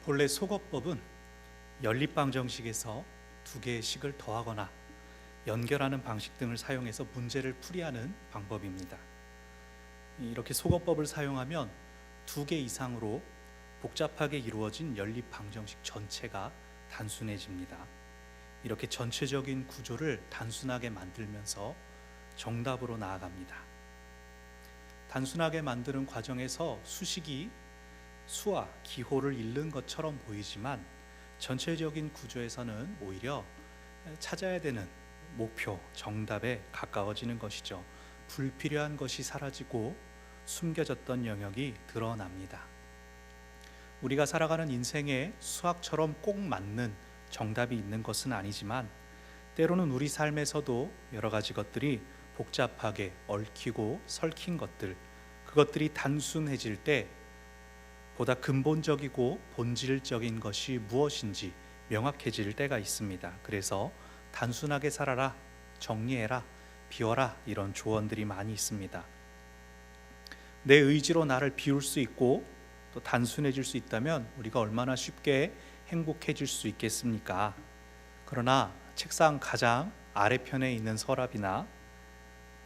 본래 속어법은 연립방정식에서 두 개의 식을 더하거나 연결하는 방식 등을 사용해서 문제를 풀이하는 방법입니다. 이렇게 속어법을 사용하면 두 개 이상으로 복잡하게 이루어진 연립방정식 전체가 단순해집니다. 이렇게 전체적인 구조를 단순하게 만들면서 정답으로 나아갑니다. 단순하게 만드는 과정에서 수식이 수와 기호를 잃는 것처럼 보이지만 전체적인 구조에서는 오히려 찾아야 되는 목표, 정답에 가까워지는 것이죠. 불필요한 것이 사라지고 숨겨졌던 영역이 드러납니다. 우리가 살아가는 인생에 수학처럼 꼭 맞는 정답이 있는 것은 아니지만 때로는 우리 삶에서도 여러 가지 것들이 복잡하게 얽히고 설킨 것들, 그것들이 단순해질 때 보다 근본적이고 본질적인 것이 무엇인지 명확해질 때가 있습니다. 그래서 단순하게 살아라, 정리해라, 비워라, 이런 조언들이 많이 있습니다. 내 의지로 나를 비울 수 있고 또 단순해질 수 있다면 우리가 얼마나 쉽게 행복해질 수 있겠습니까? 그러나 책상 가장 아래편에 있는 서랍이나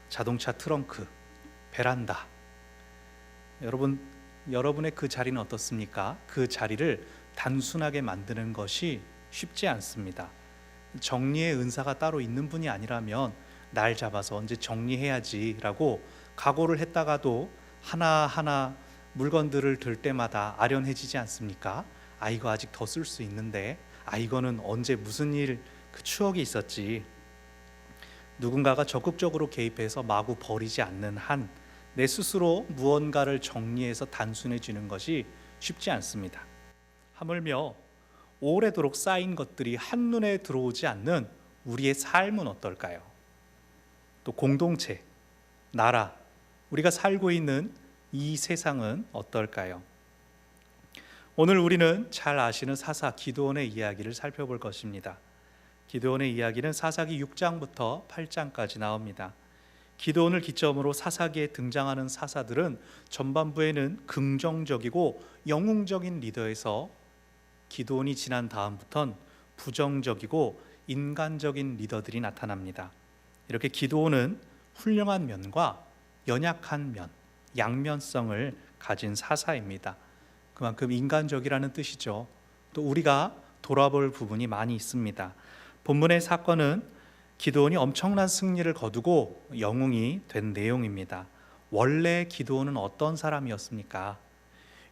자동차 트렁크, 베란다, 여러분의 그 자리는 어떻습니까? 그 자리를 단순하게 만드는 것이 쉽지 않습니다. 정리의 은사가 따로 있는 분이 아니라면 날 잡아서 언제 정리해야지 라고 각오를 했다가도 하나하나 물건들을 들 때마다 아련해지지 않습니까? 이거 아직 더 쓸 수 있는데, 이거는 언제 무슨 그 추억이 있었지. 누군가가 적극적으로 개입해서 마구 버리지 않는 한 내 스스로 무언가를 정리해서 단순해지는 것이 쉽지 않습니다. 하물며 오래도록 쌓인 것들이 한눈에 들어오지 않는 우리의 삶은 어떨까요? 또 공동체, 나라, 우리가 살고 있는 이 세상은 어떨까요? 오늘 우리는 잘 아시는 사사 기드온의 이야기를 살펴볼 것입니다. 기드온의 이야기는 사사기 6장부터 8장까지 나옵니다. 기드온을 기점으로 사사기에 등장하는 사사들은 전반부에는 긍정적이고 영웅적인 리더에서 기드온이 지난 다음부터는 부정적이고 인간적인 리더들이 나타납니다. 이렇게 기드온은 훌륭한 면과 연약한 면, 양면성을 가진 사사입니다. 그만큼 인간적이라는 뜻이죠. 또 우리가 돌아볼 부분이 많이 있습니다. 본문의 사건은 기드온이 엄청난 승리를 거두고 영웅이 된 내용입니다. 원래 기드온은 어떤 사람이었습니까?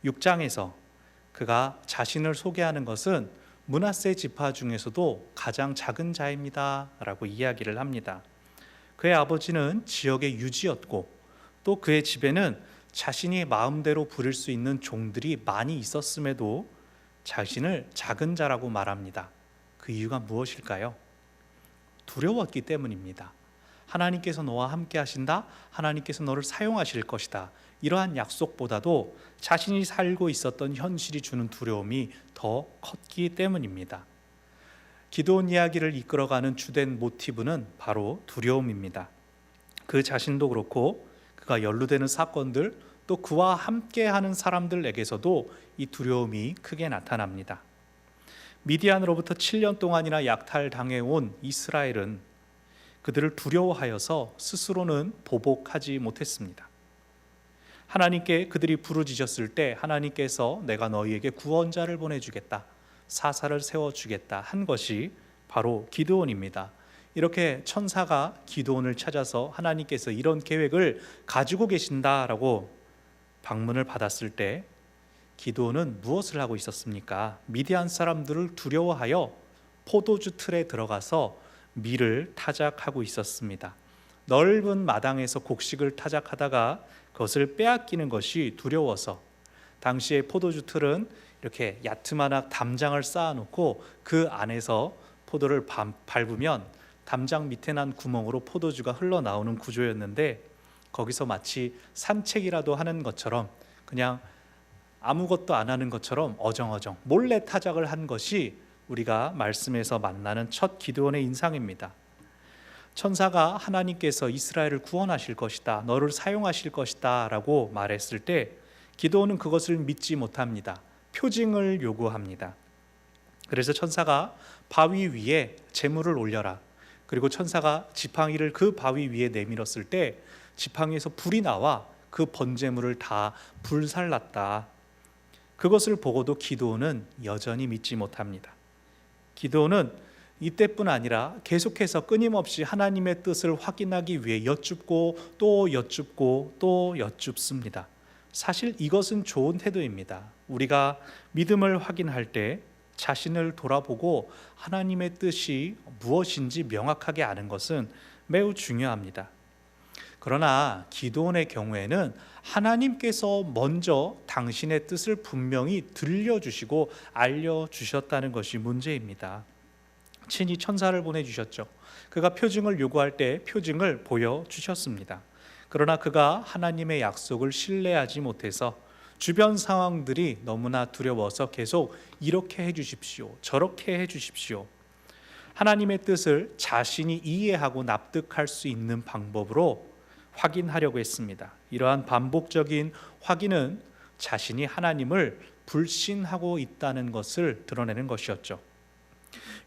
6장에서 그가 자신을 소개하는 것은 므낫세 지파 중에서도 가장 작은 자입니다 라고 이야기를 합니다. 그의 아버지는 지역의 유지였고 또 그의 집에는 자신이 마음대로 부릴 수 있는 종들이 많이 있었음에도 자신을 작은 자라고 말합니다. 그 이유가 무엇일까요? 두려웠기 때문입니다. 하나님께서 너와 함께 하신다, 하나님께서 너를 사용하실 것이다, 이러한 약속보다도 자신이 살고 있었던 현실이 주는 두려움이 더 컸기 때문입니다. 기드온 이야기를 이끌어가는 주된 모티브는 바로 두려움입니다. 그 자신도 그렇고 그가 연루되는 사건들, 또 그와 함께하는 사람들에게서도 이 두려움이 크게 나타납니다. 미디안으로부터 7년 동안이나 약탈당해온 이스라엘은 그들을 두려워하여서 스스로는 보복하지 못했습니다. 하나님께 그들이 부르짖었을 때 하나님께서 내가 너희에게 구원자를 보내주겠다, 사사를 세워주겠다 한 것이 바로 기드온입니다. 이렇게 천사가 기드온을 찾아서 하나님께서 이런 계획을 가지고 계신다라고 방문을 받았을 때 기드온은 무엇을 하고 있었습니까? 미디안 사람들을 두려워하여 포도주 틀에 들어가서 밀을 타작하고 있었습니다. 넓은 마당에서 곡식을 타작하다가 그것을 빼앗기는 것이 두려워서 당시에 포도주 틀은 이렇게 야트마나 담장을 쌓아놓고 그 안에서 포도를 밟으면 담장 밑에 난 구멍으로 포도주가 흘러나오는 구조였는데 거기서 마치 산책이라도 하는 것처럼 그냥 아무것도 안 하는 것처럼 어정어정 몰래 타작을 한 것이 우리가 말씀에서 만나는 첫 기드온의 인상입니다. 천사가 하나님께서 이스라엘을 구원하실 것이다, 너를 사용하실 것이다 라고 말했을 때 기드온은 그것을 믿지 못합니다. 표징을 요구합니다. 그래서 천사가 바위 위에 재물을 올려라. 그리고 천사가 지팡이를 그 바위 위에 내밀었을 때 지팡이에서 불이 나와 그 번제물을 다 불살랐다. 그것을 보고도 기드온은 여전히 믿지 못합니다. 기드온은 이때뿐 아니라 계속해서 끊임없이 하나님의 뜻을 확인하기 위해 여쭙고 또 여쭙고 또 여쭙습니다. 사실 이것은 좋은 태도입니다. 우리가 믿음을 확인할 때 자신을 돌아보고 하나님의 뜻이 무엇인지 명확하게 아는 것은 매우 중요합니다. 그러나 기드온의 경우에는 하나님께서 먼저 당신의 뜻을 분명히 들려주시고 알려주셨다는 것이 문제입니다. 친히 천사를 보내주셨죠. 그가 표징을 요구할 때 표징을 보여주셨습니다. 그러나 그가 하나님의 약속을 신뢰하지 못해서 주변 상황들이 너무나 두려워서 계속 이렇게 해주십시오, 저렇게 해주십시오, 하나님의 뜻을 자신이 이해하고 납득할 수 있는 방법으로 확인하려고 했습니다. 이러한 반복적인 확인은 자신이 하나님을 불신하고 있다는 것을 드러내는 것이었죠.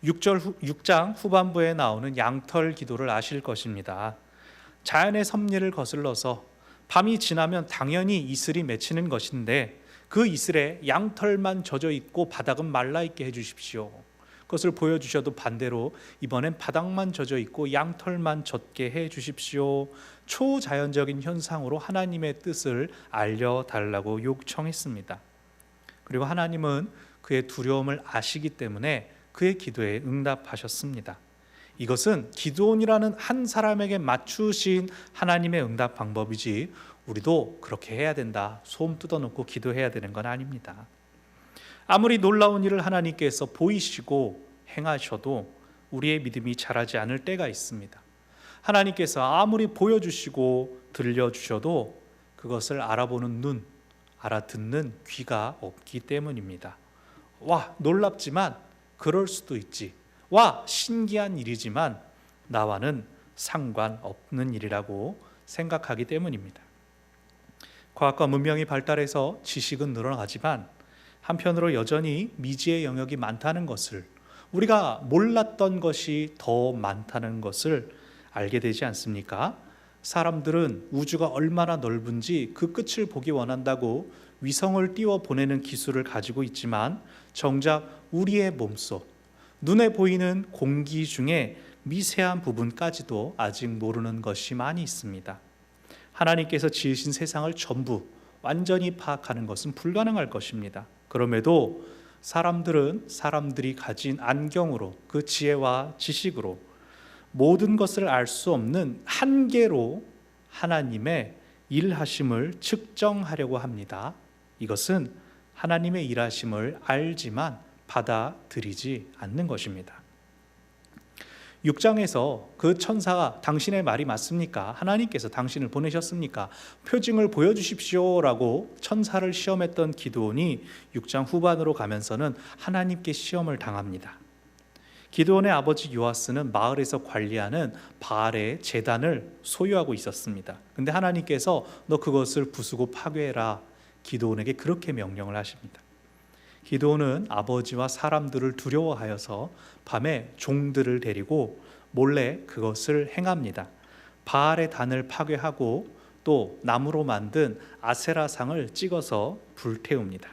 6장 후반부에 나오는 양털 기도를 아실 것입니다. 자연의 섭리를 거슬러서 밤이 지나면 당연히 이슬이 맺히는 것인데 그 이슬에 양털만 젖어 있고 바닥은 말라 있게 해주십시오. 그것을 보여주셔도 반대로 이번엔 바닥만 젖어 있고 양털만 젖게 해주십시오. 초자연적인 현상으로 하나님의 뜻을 알려달라고 요청했습니다. 그리고 하나님은 그의 두려움을 아시기 때문에 그의 기도에 응답하셨습니다. 이것은 기드온이라는 한 사람에게 맞추신 하나님의 응답 방법이지 우리도 그렇게 해야 된다, 소음 뜯어놓고 기도해야 되는 건 아닙니다. 아무리 놀라운 일을 하나님께서 보이시고 행하셔도 우리의 믿음이 자라지 않을 때가 있습니다. 하나님께서 아무리 보여주시고 들려주셔도 그것을 알아보는 눈, 알아듣는 귀가 없기 때문입니다. 와, 놀랍지만 그럴 수도 있지. 와, 신기한 일이지만 나와는 상관없는 일이라고 생각하기 때문입니다. 과학과 문명이 발달해서 지식은 늘어나지만 한편으로 여전히 미지의 영역이 많다는 것을, 우리가 몰랐던 것이 더 많다는 것을 알게 되지 않습니까? 사람들은 우주가 얼마나 넓은지 그 끝을 보기 원한다고 위성을 띄워 보내는 기술을 가지고 있지만 정작 우리의 몸속, 눈에 보이는 공기 중에 미세한 부분까지도 아직 모르는 것이 많이 있습니다. 하나님께서 지으신 세상을 전부 완전히 파악하는 것은 불가능할 것입니다. 그럼에도 사람들은 사람들이 가진 안경으로, 그 지혜와 지식으로 모든 것을 알 수 없는 한계로 하나님의 일하심을 측정하려고 합니다. 이것은 하나님의 일하심을 알지만 받아들이지 않는 것입니다. 6장에서 그 천사가 당신의 말이 맞습니까? 하나님께서 당신을 보내셨습니까? 표징을 보여주십시오라고 천사를 시험했던 기드온이 6장 후반으로 가면서는 하나님께 시험을 당합니다. 기드온의 아버지 요아스는 마을에서 관리하는 바알의 제단을 소유하고 있었습니다. 근데 하나님께서 너 그것을 부수고 파괴해라, 기드온에게 그렇게 명령을 하십니다. 기드온은 아버지와 사람들을 두려워하여서 밤에 종들을 데리고 몰래 그것을 행합니다. 바알의 단을 파괴하고 또 나무로 만든 아세라상을 찍어서 불태웁니다.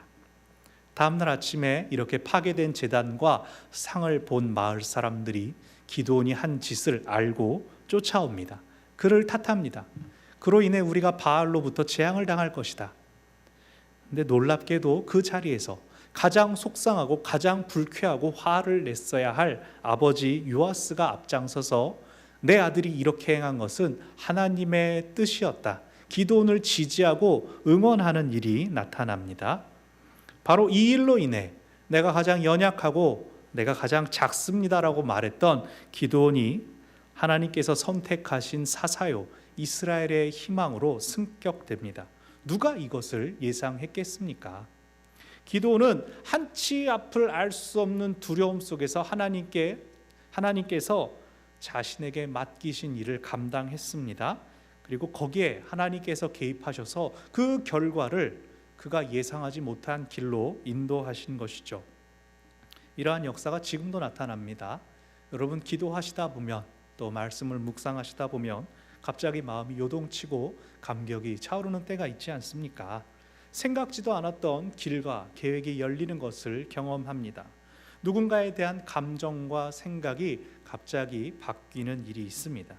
다음날 아침에 이렇게 파괴된 제단과 상을 본 마을 사람들이 기드온이 한 짓을 알고 쫓아옵니다. 그를 탓합니다. 그로 인해 우리가 바알로부터 재앙을 당할 것이다. 근데 놀랍게도 그 자리에서 가장 속상하고 가장 불쾌하고 화를 냈어야 할 아버지 요아스가 앞장서서 내 아들이 이렇게 행한 것은 하나님의 뜻이었다, 기드온을 지지하고 응원하는 일이 나타납니다. 바로 이 일로 인해 내가 가장 연약하고 내가 가장 작습니다라고 말했던 기드온이 하나님께서 선택하신 사사요, 이스라엘의 희망으로 승격됩니다. 누가 이것을 예상했겠습니까? 기드온은 한치 앞을 알 수 없는 두려움 속에서 하나님께서 자신에게 맡기신 일을 감당했습니다. 그리고 거기에 하나님께서 개입하셔서 그 결과를 그가 예상하지 못한 길로 인도하신 것이죠. 이러한 역사가 지금도 나타납니다. 여러분, 기도하시다 보면, 또 말씀을 묵상하시다 보면 갑자기 마음이 요동치고 감격이 차오르는 때가 있지 않습니까? 생각지도 않았던 길과 계획이 열리는 것을 경험합니다. 누군가에 대한 감정과 생각이 갑자기 바뀌는 일이 있습니다.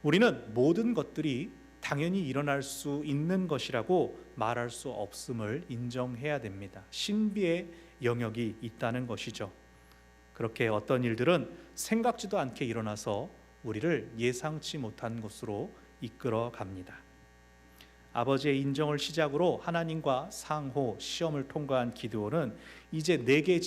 우리는 모든 것들이 당연히 일어날 수 있는 것이라고 말할 수 없음을 인정해야 됩니다. 신비의 영역이 있다는 것이죠. 그렇게 어떤 일들은 생각지도 않게 일어나서 우리를 예상치 못한 곳으로 이끌어 갑니다. 아버지의 인정을 시작으로 하나님과 상호 시험을 통과한 기드온은 이제 4개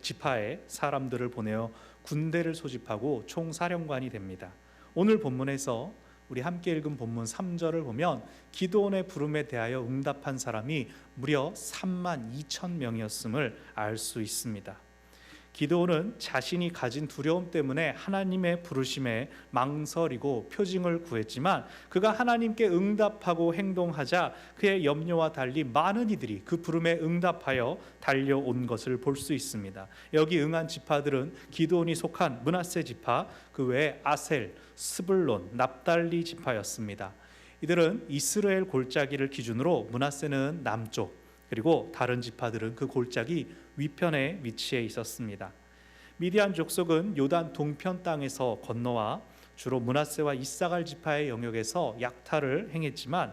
지파의 사람들을 보내어 군대를 소집하고 총사령관이 됩니다. 오늘 본문에서 우리 함께 읽은 본문 3절을 보면 기드온의 부름에 대하여 응답한 사람이 무려 3만 2천 명이었음을 알 수 있습니다. 기드온은 자신이 가진 두려움 때문에 하나님의 부르심에 망설이고 표징을 구했지만 그가 하나님께 응답하고 행동하자 그의 염려와 달리 많은 이들이 그 부름에 응답하여 달려온 것을 볼 수 있습니다. 여기 응한 지파들은 기드온이 속한 므낫세 지파, 그 외에 아셀, 스불론, 납달리 지파였습니다. 이들은 이스라엘 골짜기를 기준으로 므낫세는 남쪽, 그리고 다른 지파들은 그 골짜기 위편에 위치해 있었습니다. 미디안 족속은 요단 동편 땅에서 건너와 주로 므낫세와 이사갈 지파의 영역에서 약탈을 행했지만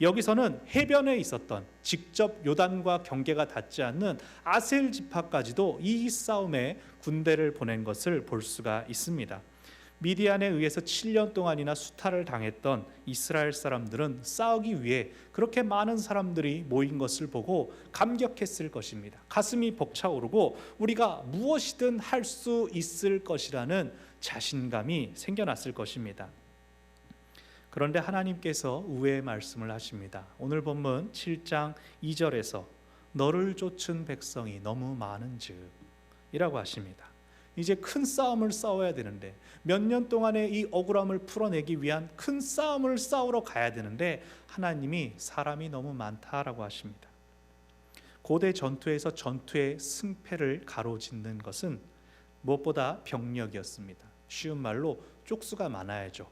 여기서는 해변에 있었던 직접 요단과 경계가 닿지 않는 아셀 지파까지도 이 싸움에 군대를 보낸 것을 볼 수가 있습니다. 미디안에 의해서 7년 동안이나 수탈을 당했던 이스라엘 사람들은 싸우기 위해 그렇게 많은 사람들이 모인 것을 보고 감격했을 것입니다. 가슴이 벅차오르고 우리가 무엇이든 할 수 있을 것이라는 자신감이 생겨났을 것입니다. 그런데 하나님께서 의외의 말씀을 하십니다. 오늘 본문 7장 2절에서 너를 쫓은 백성이 너무 많은즉 이라고 하십니다. 이제 큰 싸움을 싸워야 되는데, 몇 년 동안의 이 억울함을 풀어내기 위한 큰 싸움을 싸우러 가야 되는데 하나님이 사람이 너무 많다라고 하십니다. 고대 전투에서 전투의 승패를 가로짓는 것은 무엇보다 병력이었습니다. 쉬운 말로 쪽수가 많아야죠.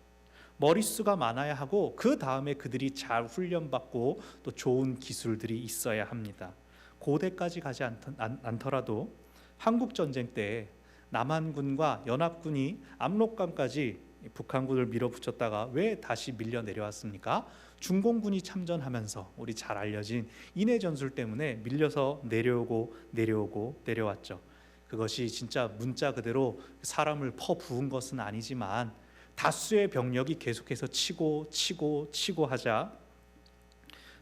머릿수가 많아야 하고 그 다음에 그들이 잘 훈련받고 또 좋은 기술들이 있어야 합니다. 고대까지 가지 않더라도 한국전쟁 때 남한군과 연합군이 압록강까지 북한군을 밀어붙였다가 왜 다시 밀려 내려왔습니까? 중공군이 참전하면서 우리 잘 알려진 인해 전술 때문에 밀려서 내려왔죠. 그것이 진짜 문자 그대로 사람을 퍼부은 것은 아니지만 다수의 병력이 계속해서 치고 하자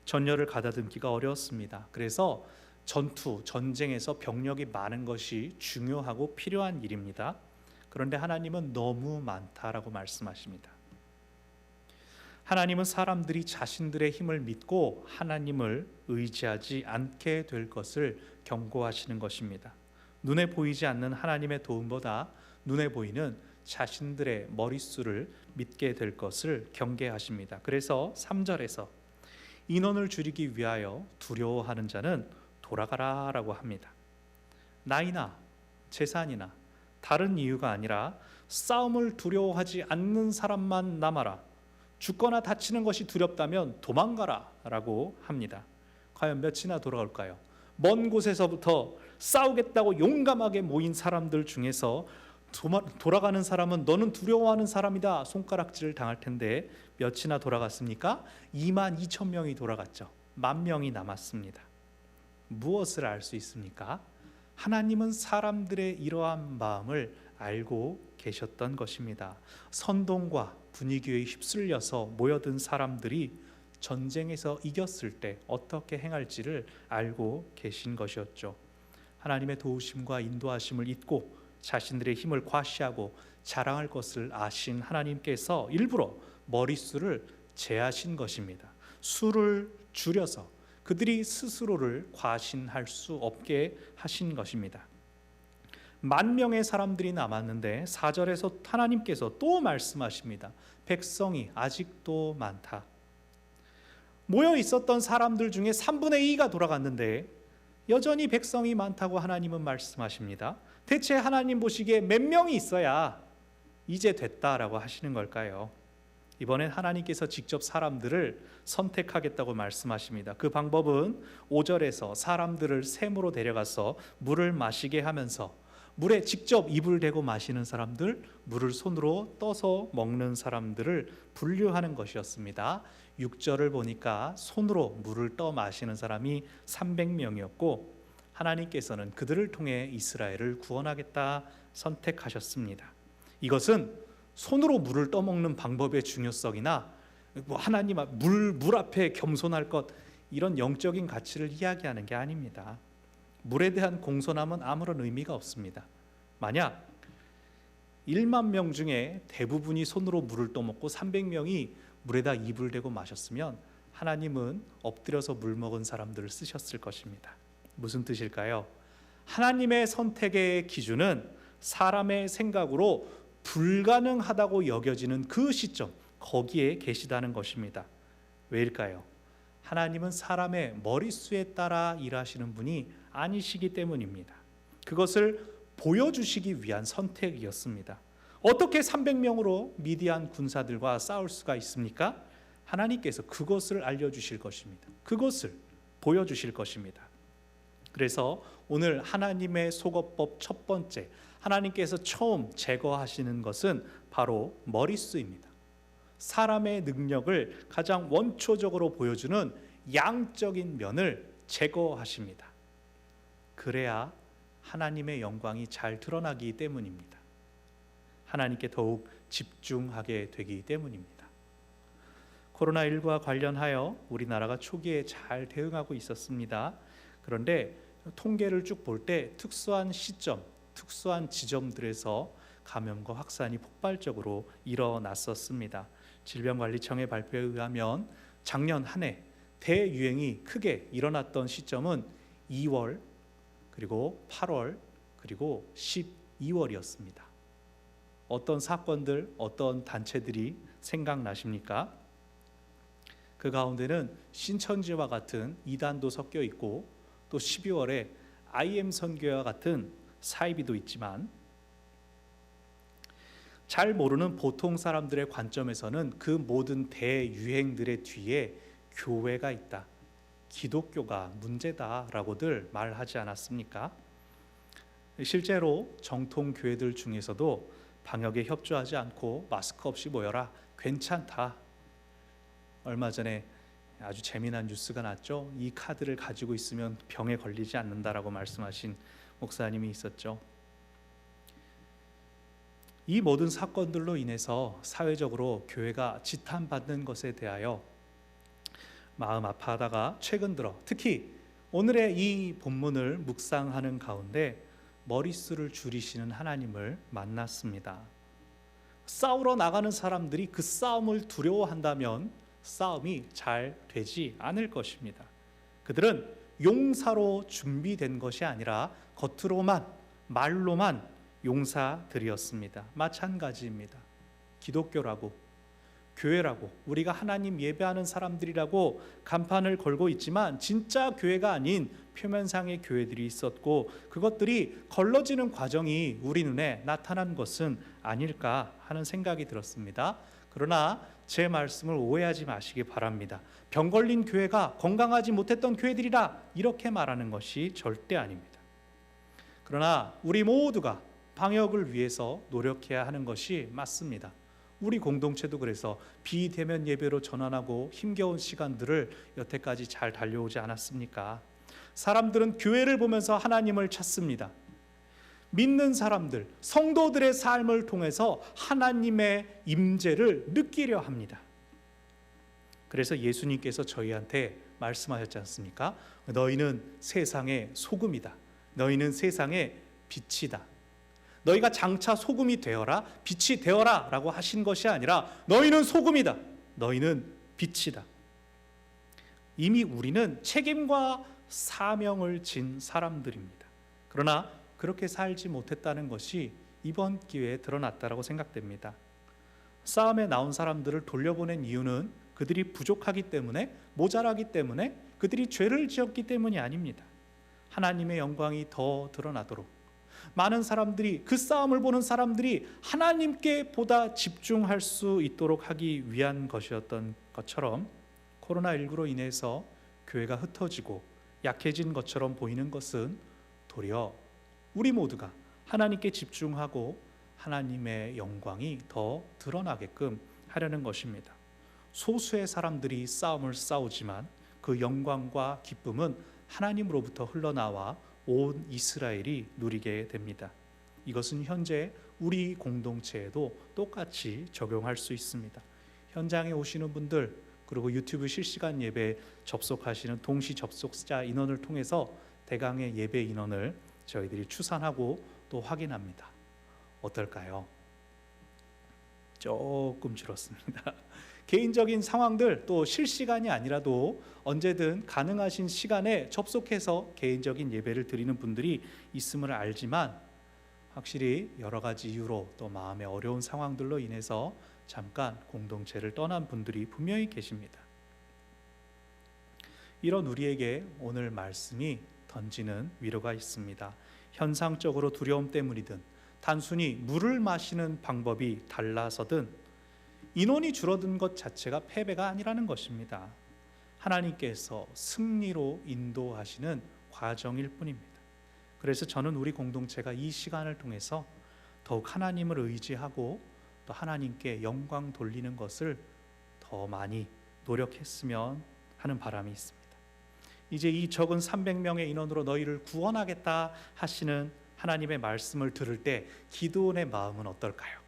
전열을 가다듬기가 어려웠습니다. 그래서 전쟁에서 병력이 많은 것이 중요하고 필요한 일입니다. 그런데 하나님은 너무 많다라고 말씀하십니다. 하나님은 사람들이 자신들의 힘을 믿고 하나님을 의지하지 않게 될 것을 경고하시는 것입니다. 눈에 보이지 않는 하나님의 도움보다 눈에 보이는 자신들의 머릿수를 믿게 될 것을 경계하십니다. 그래서 3절에서 인원을 줄이기 위하여 두려워하는 자는 돌아가라 라고 합니다. 나이나 재산이나 다른 이유가 아니라 싸움을 두려워하지 않는 사람만 남아라. 죽거나 다치는 것이 두렵다면 도망가라 라고 합니다. 과연 몇이나 돌아올까요? 먼 곳에서부터 싸우겠다고 용감하게 모인 사람들 중에서 돌아가는 사람은 너는 두려워하는 사람이다 손가락질을 당할 텐데 몇이나 돌아갔습니까? 2만 2천 명이 돌아갔죠. 10,000명이 남았습니다. 무엇을 알 수 있습니까? 하나님은 사람들의 이러한 마음을 알고 계셨던 것입니다. 선동과 분위기에 휩쓸려서 모여든 사람들이 전쟁에서 이겼을 때 어떻게 행할지를 알고 계신 것이었죠. 하나님의 도우심과 인도하심을 잊고 자신들의 힘을 과시하고 자랑할 것을 아신 하나님께서 일부러 머릿수를 제하신 것입니다. 수를 줄여서 그들이 스스로를 과신할 수 없게 하신 것입니다. 10,000명의 사람들이 남았는데 4절에서 하나님께서 또 말씀하십니다. 백성이 아직도 많다. 모여 있었던 사람들 중에 3분의 2가 돌아갔는데 여전히 백성이 많다고 하나님은 말씀하십니다. 대체 하나님 보시기에 몇 명이 있어야 이제 됐다라고 하시는 걸까요? 이번엔 하나님께서 직접 사람들을 선택하겠다고 말씀하십니다. 그 방법은 5절에서 사람들을 샘으로 데려가서 물을 마시게 하면서 물에 직접 입을 대고 마시는 사람들, 물을 손으로 떠서 먹는 사람들을 분류하는 것이었습니다. 6절을 보니까 손으로 물을 떠 마시는 사람이 300명이었고 하나님께서는 그들을 통해 이스라엘을 구원하겠다 선택하셨습니다. 이것은 손으로 물을 떠먹는 방법의 중요성이나 하나님 물 앞에 겸손할 것, 이런 영적인 가치를 이야기하는 게 아닙니다. 물에 대한 공손함은 아무런 의미가 없습니다. 만약 1만 명 중에 대부분이 손으로 물을 떠먹고 300명이 물에다 입을 대고 마셨으면 하나님은 엎드려서 물 먹은 사람들을 쓰셨을 것입니다. 무슨 뜻일까요? 하나님의 선택의 기준은 사람의 생각으로 불가능하다고 여겨지는 그 시점, 거기에 계시다는 것입니다. 왜일까요? 하나님은 사람의 머릿수에 따라 일하시는 분이 아니시기 때문입니다. 그것을 보여주시기 위한 선택이었습니다. 어떻게 300명으로 미디안 군사들과 싸울 수가 있습니까? 하나님께서 그것을 알려주실 것입니다. 그것을 보여주실 것입니다. 그래서 오늘 하나님의 속어법 첫 번째, 하나님께서 처음 제거하시는 것은 바로 머릿수입니다. 사람의 능력을 가장 원초적으로 보여주는 양적인 면을 제거하십니다. 그래야 하나님의 영광이 잘 드러나기 때문입니다. 하나님께 더욱 집중하게 되기 때문입니다. 코로나19와 관련하여 우리나라가 초기에 잘 대응하고 있었습니다. 그런데 통계를 쭉 볼 때 특수한 시점, 특수한 지점들에서 감염과 확산이 폭발적으로 일어났었습니다. 질병관리청의 발표에 의하면 작년 한 해 대유행이 크게 일어났던 시점은 2월, 그리고 8월, 그리고 12월이었습니다. 어떤 사건들, 어떤 단체들이 생각나십니까? 그 가운데는 신천지와 같은 이단도 섞여 있고 또 12월에 IM 선교와 같은 사이비도 있지만 잘 모르는 보통 사람들의 관점에서는 그 모든 대유행들의 뒤에 교회가 있다, 기독교가 문제다라고들 말하지 않았습니까? 실제로 정통 교회들 중에서도 방역에 협조하지 않고 마스크 없이 모여라, 괜찮다. 얼마 전에 아주 재미난 뉴스가 났죠. 이 카드를 가지고 있으면 병에 걸리지 않는다라고 말씀하신 목사님이 있었죠. 이 모든 사건들로 인해서 사회적으로 교회가 지탄받는 것에 대하여 마음 아파하다가 최근 들어 특히 오늘의 이 본문을 묵상하는 가운데 머릿수를 줄이시는 하나님을 만났습니다. 싸우러 나가는 사람들이 그 싸움을 두려워한다면 싸움이 잘 되지 않을 것입니다. 그들은 용사로 준비된 것이 아니라 겉으로만, 말로만 용사들이었습니다. 마찬가지입니다. 기독교라고, 교회라고, 우리가 하나님 예배하는 사람들이라고 간판을 걸고 있지만 진짜 교회가 아닌 표면상의 교회들이 있었고 그것들이 걸러지는 과정이 우리 눈에 나타난 것은 아닐까 하는 생각이 들었습니다. 그러나 제 말씀을 오해하지 마시기 바랍니다. 병 걸린 교회가 건강하지 못했던 교회들이라 이렇게 말하는 것이 절대 아닙니다. 그러나 우리 모두가 방역을 위해서 노력해야 하는 것이 맞습니다. 우리 공동체도 그래서 비대면 예배로 전환하고 힘겨운 시간들을 여태까지 잘 달려오지 않았습니까? 사람들은 교회를 보면서 하나님을 찾습니다. 믿는 사람들, 성도들의 삶을 통해서 하나님의 임재를 느끼려 합니다. 그래서 예수님께서 저희한테 말씀하셨지 않습니까? 너희는 세상의 소금이다. 너희는 세상의 빛이다. 너희가 장차 소금이 되어라, 빛이 되어라 라고 하신 것이 아니라 너희는 소금이다, 너희는 빛이다. 이미 우리는 책임과 사명을 진 사람들입니다. 그러나 그렇게 살지 못했다는 것이 이번 기회에 드러났다고 생각됩니다. 싸움에 나온 사람들을 돌려보낸 이유는 그들이 부족하기 때문에, 모자라기 때문에, 그들이 죄를 지었기 때문이 아닙니다. 하나님의 영광이 더 드러나도록, 많은 사람들이, 그 싸움을 보는 사람들이 하나님께 보다 집중할 수 있도록 하기 위한 것이었던 것처럼, 코로나19로 인해서 교회가 흩어지고 약해진 것처럼 보이는 것은 도리어 우리 모두가 하나님께 집중하고 하나님의 영광이 더 드러나게끔 하려는 것입니다. 소수의 사람들이 싸움을 싸우지만 그 영광과 기쁨은 하나님으로부터 흘러나와 온 이스라엘이 누리게 됩니다. 이것은 현재 우리 공동체에도 똑같이 적용할 수 있습니다. 현장에 오시는 분들, 그리고 유튜브 실시간 예배 접속하시는 동시 접속자 인원을 통해서 대강의 예배 인원을 저희들이 추산하고 또 확인합니다. 어떨까요? 조금 줄었습니다. 개인적인 상황들, 또 실시간이 아니라도 언제든 가능하신 시간에 접속해서 개인적인 예배를 드리는 분들이 있음을 알지만, 확실히 여러 가지 이유로 또 마음의 어려운 상황들로 인해서 잠깐 공동체를 떠난 분들이 분명히 계십니다. 이런 우리에게 오늘 말씀이 던지는 위로가 있습니다. 현상적으로 두려움 때문이든, 단순히 물을 마시는 방법이 달라서든 인원이 줄어든 것 자체가 패배가 아니라는 것입니다. 하나님께서 승리로 인도하시는 과정일 뿐입니다. 그래서 저는 우리 공동체가 이 시간을 통해서 더욱 하나님을 의지하고 또 하나님께 영광 돌리는 것을 더 많이 노력했으면 하는 바람이 있습니다. 이제 이 적은 300명의 인원으로 너희를 구원하겠다 하시는 하나님의 말씀을 들을 때 기드온의 마음은 어떨까요?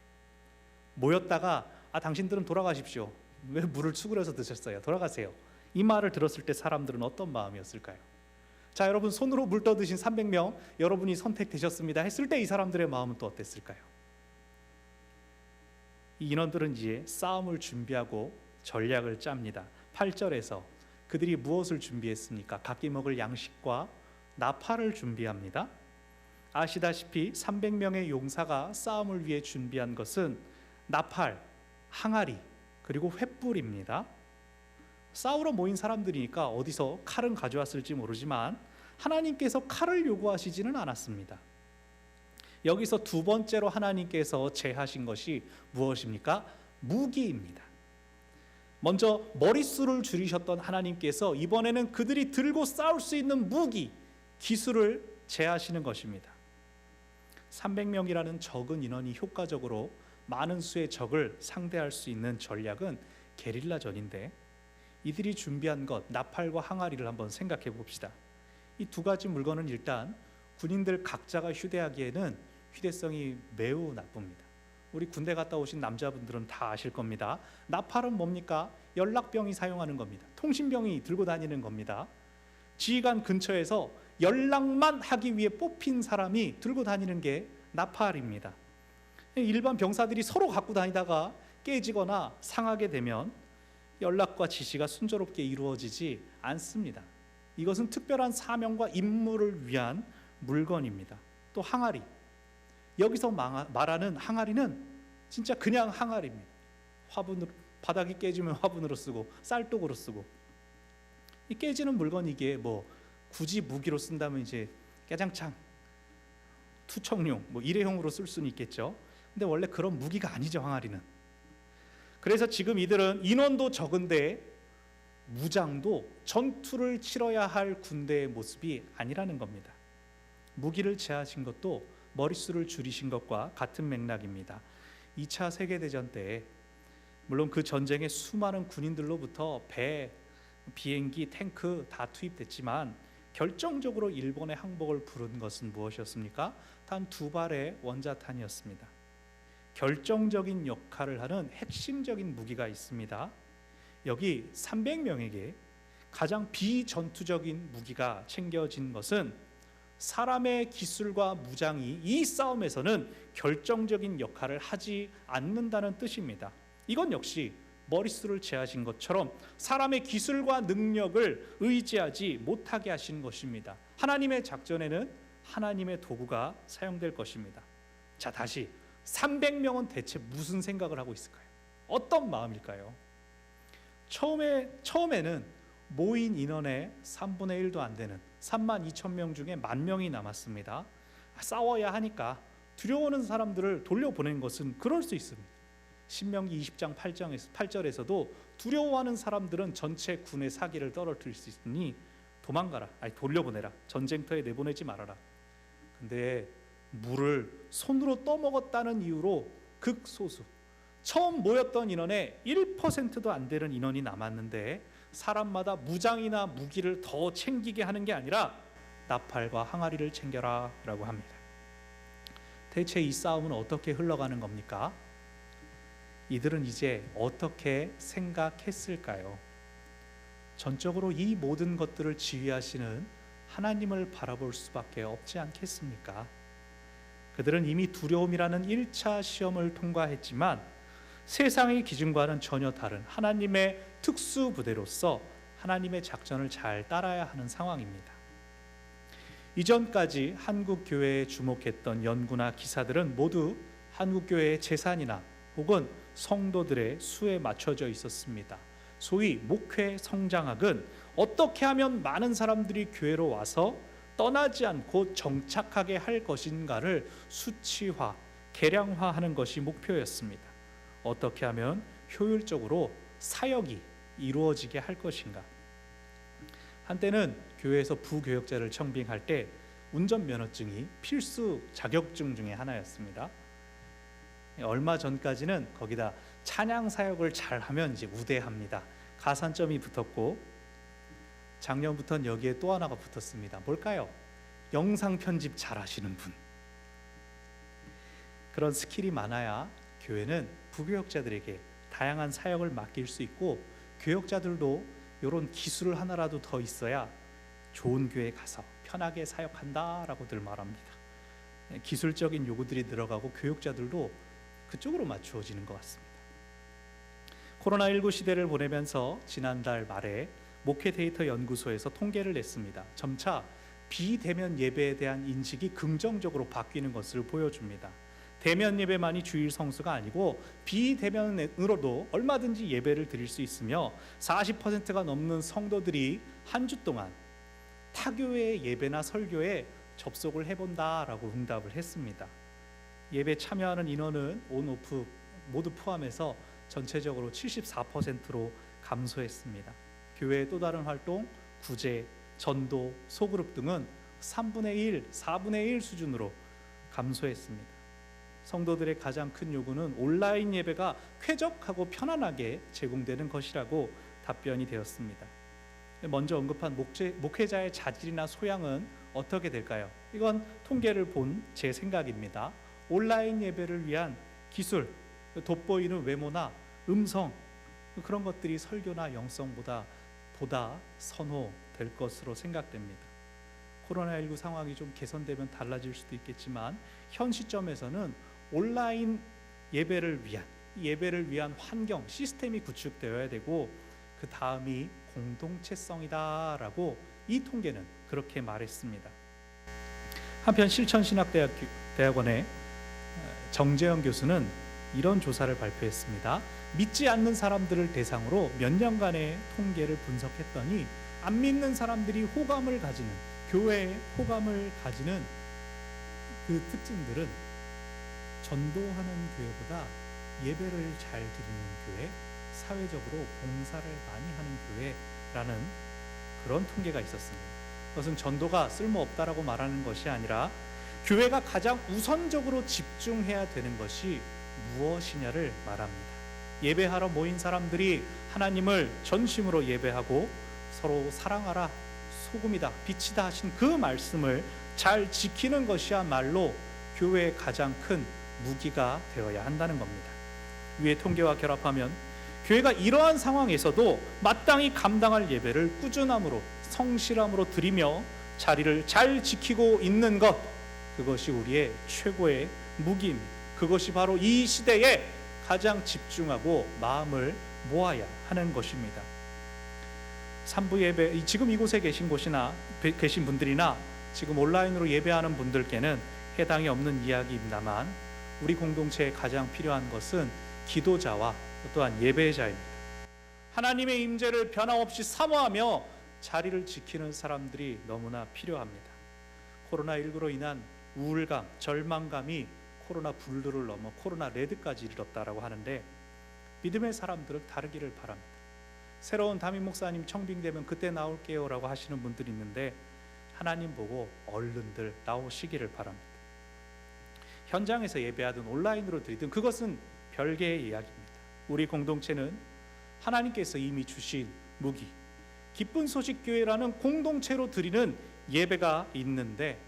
모였다가 당신들은 돌아가십시오. 왜 물을 수그려서 드셨어요? 돌아가세요. 이 말을 들었을 때 사람들은 어떤 마음이었을까요? 자, 여러분, 손으로 물 떠드신 300명 여러분이 선택되셨습니다 했을 때 이 사람들의 마음은 또 어땠을까요? 이 인원들은 이제 싸움을 준비하고 전략을 짭니다. 8절에서 그들이 무엇을 준비했습니까? 각기 먹을 양식과 나팔을 준비합니다. 아시다시피 300명의 용사가 싸움을 위해 준비한 것은 나팔, 항아리, 그리고 횃불입니다. 싸우러 모인 사람들이니까 어디서 칼은 가져왔을지 모르지만 하나님께서 칼을 요구하시지는 않았습니다. 여기서 두 번째로 하나님께서 제하신 것이 무엇입니까? 무기입니다. 먼저 머릿수를 줄이셨던 하나님께서 이번에는 그들이 들고 싸울 수 있는 무기, 기술을 제하시는 것입니다. 300명이라는 적은 인원이 효과적으로 많은 수의 적을 상대할 수 있는 전략은 게릴라전인데, 이들이 준비한 것, 나팔과 항아리를 한번 생각해 봅시다. 이 두 가지 물건은 일단 군인들 각자가 휴대하기에는 휴대성이 매우 나쁩니다. 우리 군대 갔다 오신 남자분들은 다 아실 겁니다. 나팔은 뭡니까? 연락병이 사용하는 겁니다. 통신병이 들고 다니는 겁니다. 지휘관 근처에서 연락만 하기 위해 뽑힌 사람이 들고 다니는 게 나팔입니다. 일반 병사들이 서로 갖고 다니다가 깨지거나 상하게 되면 연락과 지시가 순조롭게 이루어지지 않습니다. 이것은 특별한 사명과 임무를 위한 물건입니다. 또 항아리, 여기서 말하는 항아리는 진짜 그냥 항아리입니다. 화분으로, 바닥이 깨지면 화분으로 쓰고 쌀독으로 쓰고, 이 깨지는 물건, 이게 뭐 굳이 무기로 쓴다면 이제 깨장창, 투척용, 일회용으로 쓸 수는 있겠죠. 근데 원래 그런 무기가 아니죠, 항아리는. 그래서 지금 이들은 인원도 적은데 무장도 전투를 치러야 할 군대의 모습이 아니라는 겁니다. 무기를 제하신 것도 머릿수를 줄이신 것과 같은 맥락입니다. 2차 세계대전 때 물론 그 전쟁에 수많은 군인들로부터 배, 비행기, 탱크 다 투입됐지만 결정적으로 일본의 항복을 부른 것은 무엇이었습니까? 단 2발의 원자탄이었습니다. 결정적인 역할을 하는 핵심적인 무기가 있습니다. 여기 300명에게 가장 비전투적인 무기가 챙겨진 것은 사람의 기술과 무장이 이 싸움에서는 결정적인 역할을 하지 않는다는 뜻입니다. 이건 역시 머릿수를 제하신 것처럼 사람의 기술과 능력을 의지하지 못하게 하신 것입니다. 하나님의 작전에는 하나님의 도구가 사용될 것입니다. 자, 다시 300명은 대체 무슨 생각을 하고 있을까요? 어떤 마음일까요? 처음에는 모인 인원의 3분의 1도 안 되는 3만 2천 명 중에 1만 명이 남았습니다. 싸워야 하니까 두려워하는 사람들을 돌려보낸 것은 그럴 수 있습니다. 신명기 20장 8절에서도 두려워하는 사람들은 전체 군의 사기를 떨어뜨릴 수 있으니 도망가라, 아니 돌려보내라, 전쟁터에 내보내지 말아라. 근데 물을 손으로 떠먹었다는 이유로 극소수, 처음 모였던 인원의 1%도 안 되는 인원이 남았는데 사람마다 무장이나 무기를 더 챙기게 하는 게 아니라 나팔과 항아리를 챙겨라 라고 합니다. 대체 이 싸움은 어떻게 흘러가는 겁니까? 이들은 이제 어떻게 생각했을까요? 전적으로 이 모든 것들을 지휘하시는 하나님을 바라볼 수밖에 없지 않겠습니까? 그들은 이미 두려움이라는 1차 시험을 통과했지만 세상의 기준과는 전혀 다른 하나님의 특수 부대로서 하나님의 작전을 잘 따라야 하는 상황입니다. 이전까지 한국 교회에 주목했던 연구나 기사들은 모두 한국 교회의 재산이나 혹은 성도들의 수에 맞춰져 있었습니다. 소위 목회 성장학은 어떻게 하면 많은 사람들이 교회로 와서 떠나지 않고 정착하게 할 것인가를 수치화, 계량화하는 것이 목표였습니다. 어떻게 하면 효율적으로 사역이 이루어지게 할 것인가. 한때는 교회에서 부교역자를 청빙할 때 운전면허증이 필수 자격증 중에 하나였습니다. 얼마 전까지는 거기다 찬양 사역을 잘하면 이제 우대합니다. 가산점이 붙었고 작년부터는 여기에 또 하나가 붙었습니다. 뭘까요? 영상 편집 잘하시는 분. 그런 스킬이 많아야 교회는 부교역자들에게 다양한 사역을 맡길 수 있고 교역자들도 이런 기술 하나라도 더 있어야 좋은 교회 가서 편하게 사역한다라고들 말합니다. 기술적인 요구들이 들어가고 교역자들도 그쪽으로 맞추어지는 것 같습니다. 코로나19 시대를 보내면서 지난달 말에 목회 데이터 연구소에서 통계를 냈습니다. 점차 비대면 예배에 대한 인식이 긍정적으로 바뀌는 것을 보여줍니다. 대면 예배만이 주일 성수가 아니고 비대면으로도 얼마든지 예배를 드릴 수 있으며 40%가 넘는 성도들이 한 주 동안 타교회의 예배나 설교에 접속을 해본다라고 응답을 했습니다. 예배 참여하는 인원은 온, 오프 모두 포함해서 전체적으로 74%로 감소했습니다. 교회의 또 다른 활동, 구제, 전도, 소그룹 등은 3분의 1, 4분의 1 수준으로 감소했습니다. 성도들의 가장 큰 요구는 온라인 예배가 쾌적하고 편안하게 제공되는 것이라고 답변이 되었습니다. 먼저 언급한 목회자의 자질이나 소양은 어떻게 될까요? 이건 통계를 본 제 생각입니다. 온라인 예배를 위한 기술, 돋보이는 외모나 음성, 그런 것들이 설교나 영성보다 보다 선호될 것으로 생각됩니다. 코로나19 상황이 좀 개선되면 달라질 수도 있겠지만 현 시점에서는 온라인 예배를 위한 환경, 시스템이 구축되어야 되고 그 다음이 공동체성이다라고 이 통계는 그렇게 말했습니다. 한편 실천신학대학원의 정재영 교수는 이런 조사를 발표했습니다. 믿지 않는 사람들을 대상으로 몇 년간의 통계를 분석했더니 안 믿는 사람들이 호감을 가지는, 교회에 호감을 가지는 그 특징들은 전도하는 교회보다 예배를 잘 드리는 교회, 사회적으로 봉사를 많이 하는 교회라는 그런 통계가 있었습니다. 그것은 전도가 쓸모없다라고 말하는 것이 아니라 교회가 가장 우선적으로 집중해야 되는 것이 무엇이냐를 말합니다. 예배하러 모인 사람들이 하나님을 전심으로 예배하고 서로 사랑하라, 소금이다, 빛이다 하신 그 말씀을 잘 지키는 것이야말로 교회의 가장 큰 무기가 되어야 한다는 겁니다. 위의 통계와 결합하면 교회가 이러한 상황에서도 마땅히 감당할 예배를 꾸준함으로, 성실함으로 드리며 자리를 잘 지키고 있는 것, 그것이 우리의 최고의 무기입니다. 그것이 바로 이 시대에 가장 집중하고 마음을 모아야 하는 것입니다. 3부 예배, 지금 이곳에 계신 분들이나 지금 온라인으로 예배하는 분들께는 해당이 없는 이야기입니다만 우리 공동체에 가장 필요한 것은 기도자와 또한 예배자입니다. 하나님의 임재를 변함없이 사모하며 자리를 지키는 사람들이 너무나 필요합니다. 코로나19로 인한 우울감, 절망감이 코로나 블루를 넘어 코로나 레드까지 이르렀다라고 하는데, 믿음의 사람들은 다르기를 바랍니다. 새로운 담임 목사님 청빙되면 그때 나올게요 라고 하시는 분들이 있는데, 하나님 보고 얼른들 나오시기를 바랍니다. 현장에서 예배하든 온라인으로 드리든 그것은 별개의 이야기입니다. 우리 공동체는 하나님께서 이미 주신 무기, 기쁜 소식 교회라는 공동체로 드리는 예배가 있는데,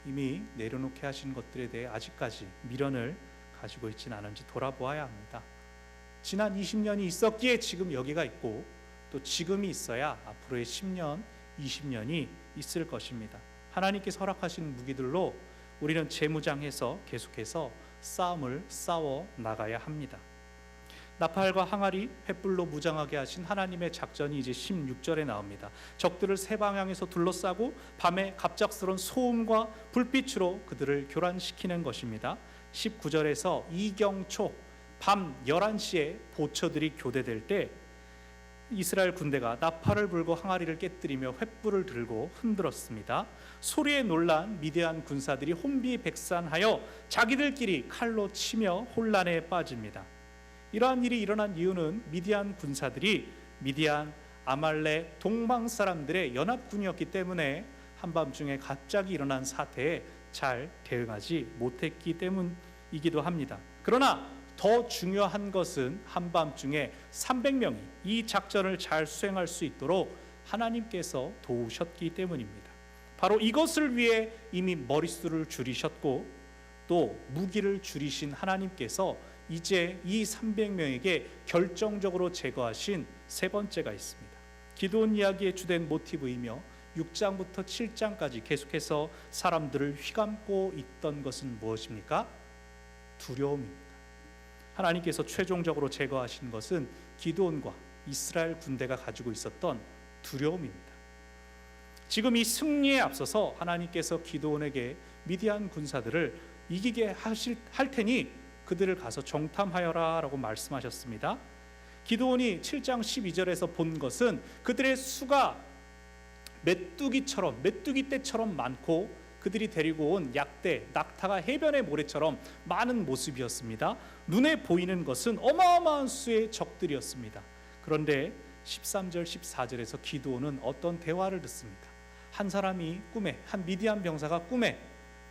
이미 내려놓게 하신 것들에 대해 아직까지 미련을 가지고 있지는 않은지 돌아보아야 합니다. 지난 20년이 있었기에 지금 여기가 있고, 또 지금이 있어야 앞으로의 10년, 20년이 있을 것입니다. 하나님께서 허락하신 무기들로 우리는 재무장해서 계속해서 싸움을 싸워 나가야 합니다. 나팔과 항아리, 횃불로 무장하게 하신 하나님의 작전이 이제 16절에 나옵니다. 적들을 세 방향에서 둘러싸고 밤에 갑작스러운 소음과 불빛으로 그들을 교란시키는 것입니다. 19절에서 이경초 밤 11시에 보처들이 교대될 때 이스라엘 군대가 나팔을 불고 항아리를 깨뜨리며 횃불을 들고 흔들었습니다. 소리에 놀란 미디안 군사들이 혼비백산하여 자기들끼리 칼로 치며 혼란에 빠집니다. 이러한 일이 일어난 이유는 미디안 군사들이 미디안, 아말렉, 동방 사람들의 연합군이었기 때문에 한밤중에 갑자기 일어난 사태에 잘 대응하지 못했기 때문이기도 합니다. 그러나 더 중요한 것은 한밤중에 300명이 이 작전을 잘 수행할 수 있도록 하나님께서 도우셨기 때문입니다. 바로 이것을 위해 이미 머릿수를 줄이셨고 또 무기를 줄이신 하나님께서 이제 이 300명에게 결정적으로 제거하신 세 번째가 있습니다. 기드온 이야기의 주된 모티브이며 6장부터 7장까지 계속해서 사람들을 휘감고 있던 것은 무엇입니까? 두려움입니다. 하나님께서 최종적으로 제거하신 것은 기드온과 이스라엘 군대가 가지고 있었던 두려움입니다. 지금 이 승리에 앞서서 하나님께서 기드온에게 미디안 군사들을 이기게 할 테니 그들을 가서 정탐하여라 라고 말씀하셨습니다. 기드온이 7장 12절에서 본 것은 그들의 수가 메뚜기 떼처럼 많고 그들이 데리고 온 약대, 낙타가 해변의 모래처럼 많은 모습이었습니다. 눈에 보이는 것은 어마어마한 수의 적들이었습니다. 그런데 13절, 14절에서 기드온은 어떤 대화를 듣습니까? 한 사람이 꿈에, 한 미디안 병사가 꿈에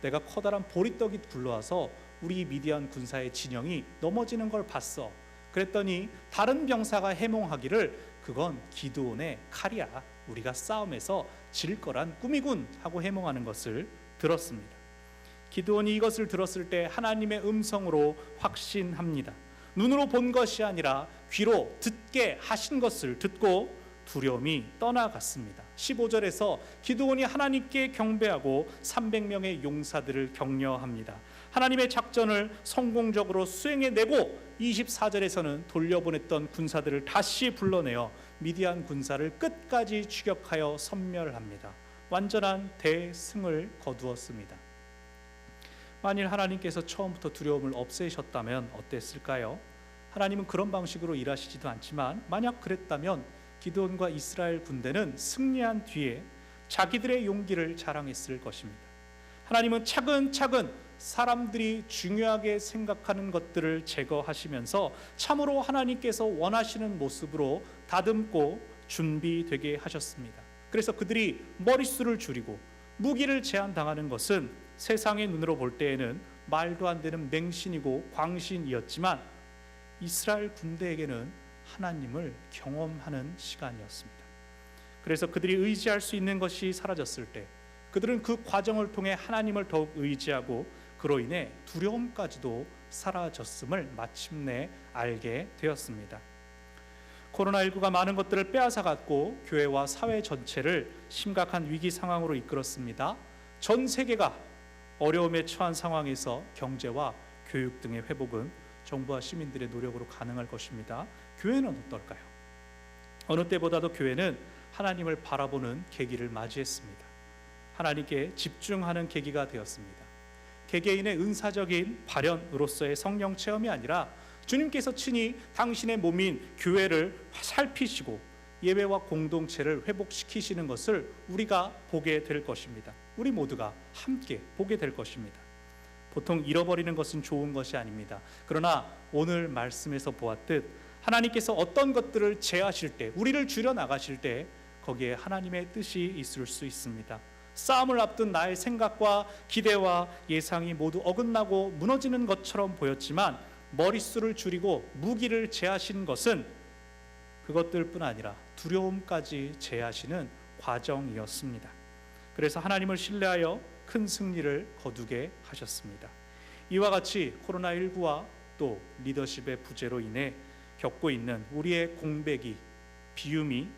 내가 커다란 보리떡이 굴러와서 우리 미디안 군사의 진영이 넘어지는 걸 봤어. 그랬더니 다른 병사가 해몽하기를 그건 기드온의 칼이야. 우리가 싸움에서 질 거란 꿈이군 하고 해몽하는 것을 들었습니다. 기드온이 이것을 들었을 때 하나님의 음성으로 확신합니다. 눈으로 본 것이 아니라 귀로 듣게 하신 것을 듣고 두려움이 떠나갔습니다. 15절에서 기드온이 하나님께 경배하고 300명의 용사들을 격려합니다. 하나님의 작전을 성공적으로 수행해내고 24절에서는 돌려보냈던 군사들을 다시 불러내어 미디안 군사를 끝까지 추격하여 섬멸합니다. 완전한 대승을 거두었습니다. 만일 하나님께서 처음부터 두려움을 없애셨다면 어땠을까요? 하나님은 그런 방식으로 일하시지도 않지만 만약 그랬다면 기드온과 이스라엘 군대는 승리한 뒤에 자기들의 용기를 자랑했을 것입니다. 하나님은 차근차근 사람들이 중요하게 생각하는 것들을 제거하시면서 참으로 하나님께서 원하시는 모습으로 다듬고 준비되게 하셨습니다. 그래서 그들이 머릿수를 줄이고 무기를 제한당하는 것은 세상의 눈으로 볼 때에는 말도 안 되는 맹신이고 광신이었지만 이스라엘 군대에게는 하나님을 경험하는 시간이었습니다. 그래서 그들이 의지할 수 있는 것이 사라졌을 때 그들은 그 과정을 통해 하나님을 더욱 의지하고 그로 인해 두려움까지도 사라졌음을 마침내 알게 되었습니다. 코로나19가 많은 것들을 빼앗아갔고 교회와 사회 전체를 심각한 위기 상황으로 이끌었습니다. 전 세계가 어려움에 처한 상황에서 경제와 교육 등의 회복은 정부와 시민들의 노력으로 가능할 것입니다. 교회는 어떨까요? 어느 때보다도 교회는 하나님을 바라보는 계기를 맞이했습니다. 하나님께 집중하는 계기가 되었습니다. 개개인의 은사적인 발현으로서의 성령 체험이 아니라 주님께서 친히 당신의 몸인 교회를 살피시고 예배와 공동체를 회복시키시는 것을 우리가 보게 될 것입니다. 우리 모두가 함께 보게 될 것입니다. 보통 잃어버리는 것은 좋은 것이 아닙니다. 그러나 오늘 말씀에서 보았듯 하나님께서 어떤 것들을 제하실 때, 우리를 줄여나가실 때 거기에 하나님의 뜻이 있을 수 있습니다. 싸움을 앞둔 나의 생각과 기대와 예상이 모두 어긋나고 무너지는 것처럼 보였지만 머릿수를 줄이고 무기를 제하신 것은 그것들뿐 아니라 두려움까지 제하시는 과정이었습니다. 그래서 하나님을 신뢰하여 큰 승리를 거두게 하셨습니다. 이와 같이 코로나19와 또 리더십의 부재로 인해 겪고 있는 우리의 공백이, 비움이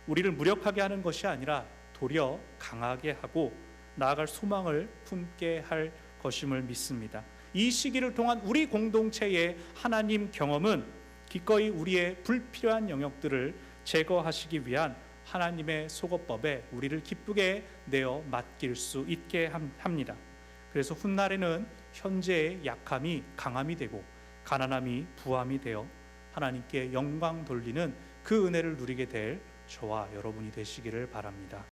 우리를 무력하게 하는 것이 아니라 도리어 강하게 하고 나아갈 소망을 품게 할 것임을 믿습니다. 이 시기를 통한 우리 공동체의 하나님 경험은 기꺼이 우리의 불필요한 영역들을 제거하시기 위한 하나님의 속어법에 우리를 기쁘게 내어 맡길 수 있게 합니다. 그래서 훗날에는 현재의 약함이 강함이 되고 가난함이 부함이 되어 하나님께 영광 돌리는 그 은혜를 누리게 될 저와 여러분이 되시기를 바랍니다.